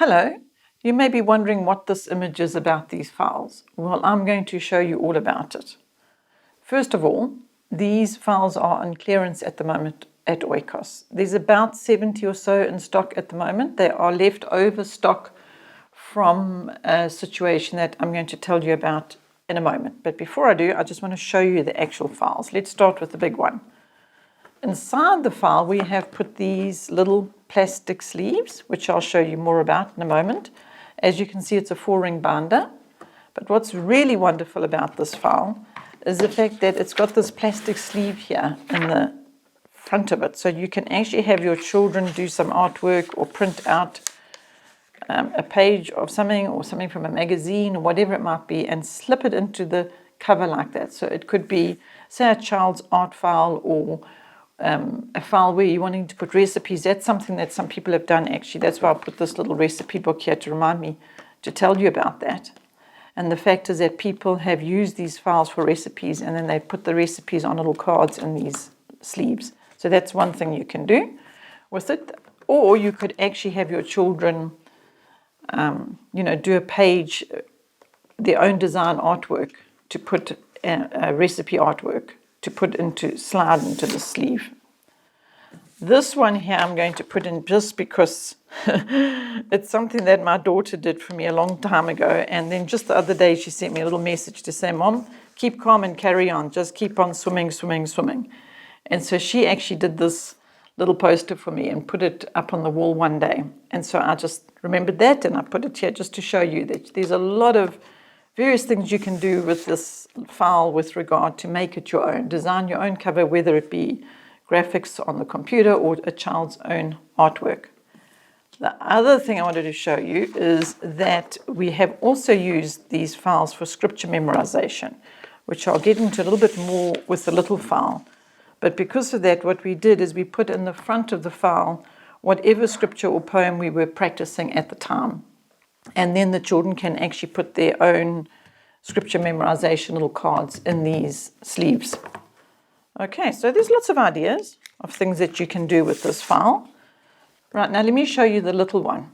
Hello, you may be wondering what this image is about these files. Well, I'm going to show you all about it. First of all, these files are on clearance at the moment at Oikos. There's about 70 or so in stock at the moment. They are left over stock from a situation that I'm going to tell you about in a moment. But before I do, I just want to show you the actual files. Let's start with the big one. Inside the file, we have put these little plastic sleeves, which I'll show you more about in a moment. As you can see, it's a 4-ring binder. But what's really wonderful about this file is the fact that it's got this plastic sleeve here in the front of it. So you can actually have your children do some artwork or print out a page of something or something from a magazine or whatever it might be and slip it into the cover like that. So it could be, say, a child's art file or a file where you're wanting to put recipes. That's something that some people have done actually. That's why I put this little recipe book here to remind me to tell you about that. And the fact is that people have used these files for recipes and then they put the recipes on little cards in these sleeves. So that's one thing you can do with it. Or you could actually have your children, do a page, their own design artwork to put a recipe artwork to slide into the sleeve. This one here I'm going to put in just because it's something that my daughter did for me a long time ago, and then just the other day she sent me a little message to say, Mom, keep calm and carry on, just keep on swimming. And so she actually did this little poster for me and put it up on the wall one day, and so I just remembered that and I put it here just to show you that there's a lot of various things you can do with this file with regard to make it your own, design your own cover, whether it be graphics on the computer or a child's own artwork. The other thing I wanted to show you is that we have also used these files for scripture memorization, which I'll get into a little bit more with the little file. But because of that, what we did is we put in the front of the file whatever scripture or poem we were practicing at the time. And then the children can actually put their own scripture memorization little cards in these sleeves. Okay, so there's lots of ideas of things that you can do with this file. Right, now let me show you the little one.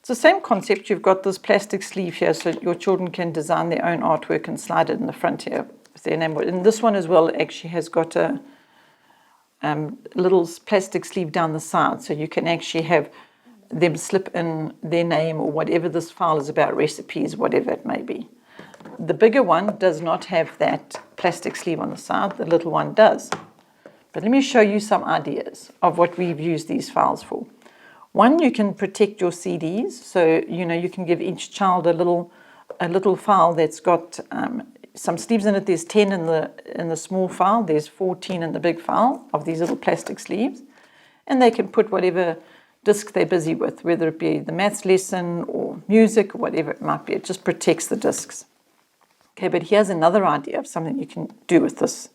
It's the same concept. You've got this plastic sleeve here so your children can design their own artwork and slide it in the front here with their name. And this one as well actually has got a little plastic sleeve down the side, so you can actually have them slip in their name or whatever this file is about, recipes, whatever it may be. The bigger one does not have that plastic sleeve on the side. The little one does. But let me show you some ideas of what we've used these files for. One, you can protect your CDs. So, you can give each child a little file that's got some sleeves in it. There's 10 in the small file. There's 14 in the big file of these little plastic sleeves. And they can put whatever disc they're busy with, whether it be the maths lesson or music or whatever it might be. It just protects the discs. Okay, but here's another idea of something you can do with this.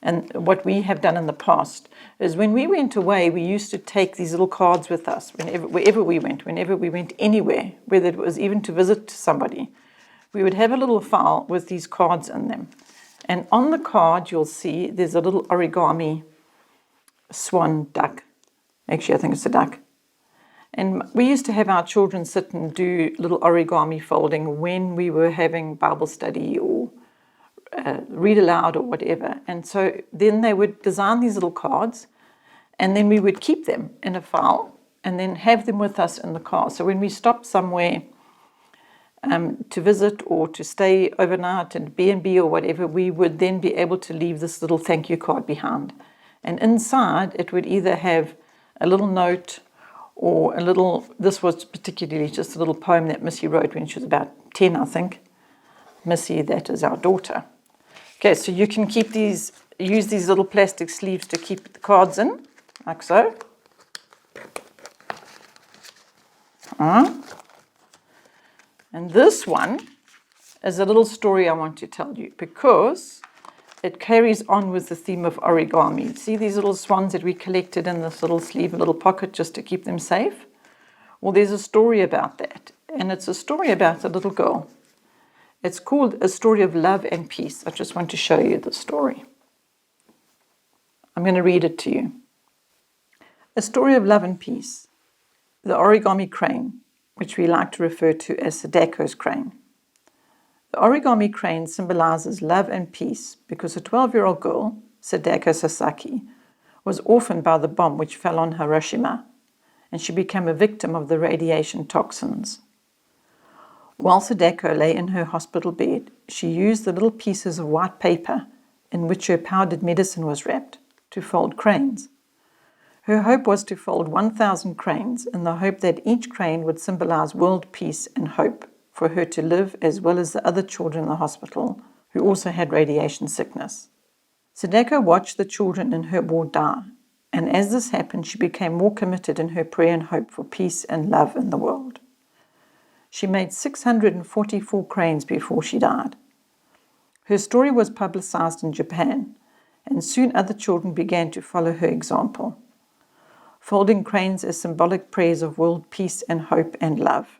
And what we have done in the past is when we went away, we used to take these little cards with us wherever we went anywhere, whether it was even to visit somebody. We would have a little file with these cards in them. And on the card, you'll see there's a little origami swan duck. Actually, I think it's a duck. And we used to have our children sit and do little origami folding when we were having Bible study or read aloud or whatever. And so then they would design these little cards and then we would keep them in a file and then have them with us in the car. So when we stopped somewhere to visit or to stay overnight in B&B or whatever, we would then be able to leave this little thank you card behind. And inside it would either have a little note or this was particularly just a little poem that Missy wrote when she was about 10, I think. Missy, that is our daughter. Okay, so you can use these little plastic sleeves to keep the cards in, like so. And this one is a little story I want to tell you because it carries on with the theme of origami. See these little swans that we collected in this little sleeve, a little pocket just to keep them safe? Well, there's a story about that, and it's a story about a little girl. It's called A Story of Love and Peace. I just want to show you the story. I'm going to read it to you. A Story of Love and Peace. The Origami Crane, which we like to refer to as Sadako's crane. The origami crane symbolizes love and peace because a 12-year-old girl, Sadako Sasaki, was orphaned by the bomb which fell on Hiroshima, and she became a victim of the radiation toxins. While Sadako lay in her hospital bed, she used the little pieces of white paper in which her powdered medicine was wrapped to fold cranes. Her hope was to fold 1,000 cranes in the hope that each crane would symbolize world peace and hope for her to live, as well as the other children in the hospital who also had radiation sickness. Sadako watched the children in her ward die, and as this happened, she became more committed in her prayer and hope for peace and love in the world. She made 644 cranes before she died. Her story was publicized in Japan, and soon other children began to follow her example, folding cranes as symbolic prayers of world peace and hope and love.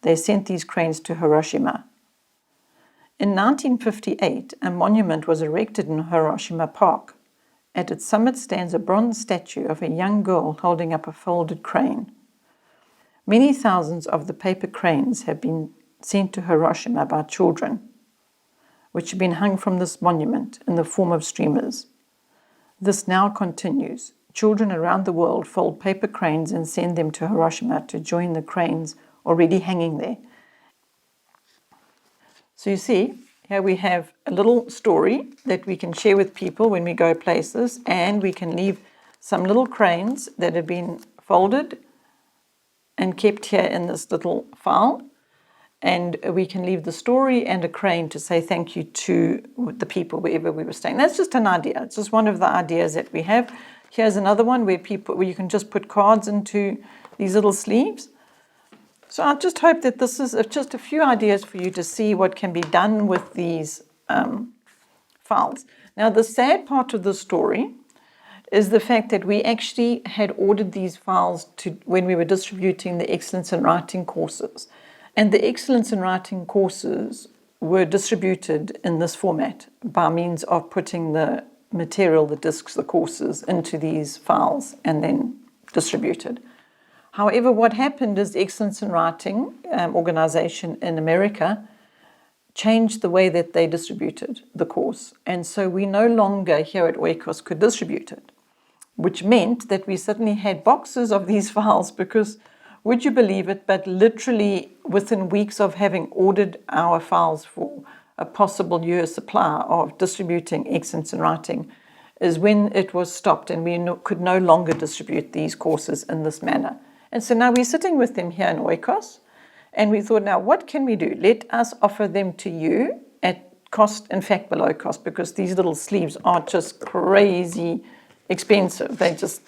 They sent these cranes to Hiroshima. In 1958, a monument was erected in Hiroshima Park. At its summit stands a bronze statue of a young girl holding up a folded crane. Many thousands of the paper cranes have been sent to Hiroshima by children, which have been hung from this monument in the form of streamers. This now continues. Children around the world fold paper cranes and send them to Hiroshima to join the cranes already hanging there. So you see, here we have a little story that we can share with people when we go places, and we can leave some little cranes that have been folded and kept here in this little file, and we can leave the story and a crane to say thank you to the people wherever we were staying. That's just an idea. It's just one of the ideas that we have. Here's another one where you can just put cards into these little sleeves. So I just hope that this is just a few ideas for you to see what can be done with these files. Now, the sad part of the story is the fact that we actually had ordered these files when we were distributing the Excellence in Writing courses. And the Excellence in Writing courses were distributed in this format by means of putting the material, the discs, the courses into these files and then distributed. However, what happened is the Excellence in Writing organization in America changed the way that they distributed the course. And so we no longer here at Oikos could distribute it, which meant that we suddenly had boxes of these files because, would you believe it, but literally within weeks of having ordered our files for a possible year supply of distributing Excellence in Writing is when it was stopped and we could no longer distribute these courses in this manner. And so now we're sitting with them here in Oikos, and we thought, now what can we do? Let us offer them to you at cost, in fact below cost, because these little sleeves are just crazy expensive. They just,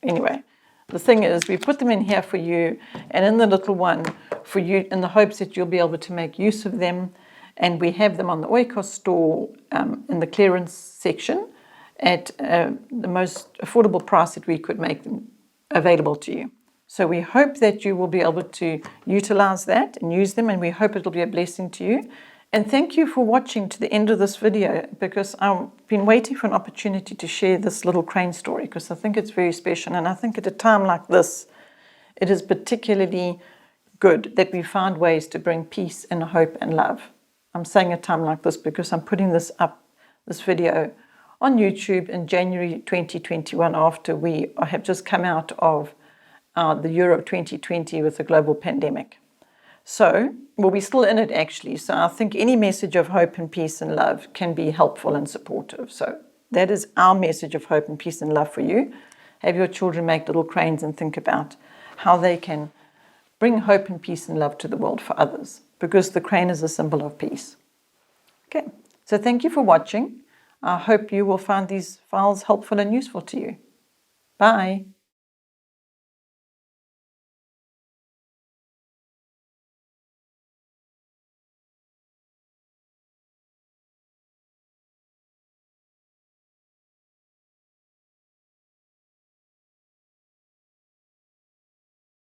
anyway. The thing is, we put them in here for you, and in the little one for you, in the hopes that you'll be able to make use of them. And we have them on the Oikos Store in the clearance section at the most affordable price that we could make them available to you. So we hope that you will be able to utilize that and use them, and we hope it'll be a blessing to you. And thank you for watching to the end of this video, because I've been waiting for an opportunity to share this little crane story, because I think it's very special. And I think at a time like this, it is particularly good that we find ways to bring peace and hope and love. I'm saying a time like this because I'm putting this video on YouTube in January 2021 after we have just come out of the year of 2020 with the global pandemic. So, well, we're still in it actually. So I think any message of hope and peace and love can be helpful and supportive. So that is our message of hope and peace and love for you. Have your children make little cranes and think about how they can bring hope and peace and love to the world for others, because the crane is a symbol of peace. Okay, so thank you for watching. I hope you will find these files helpful and useful to you. Bye.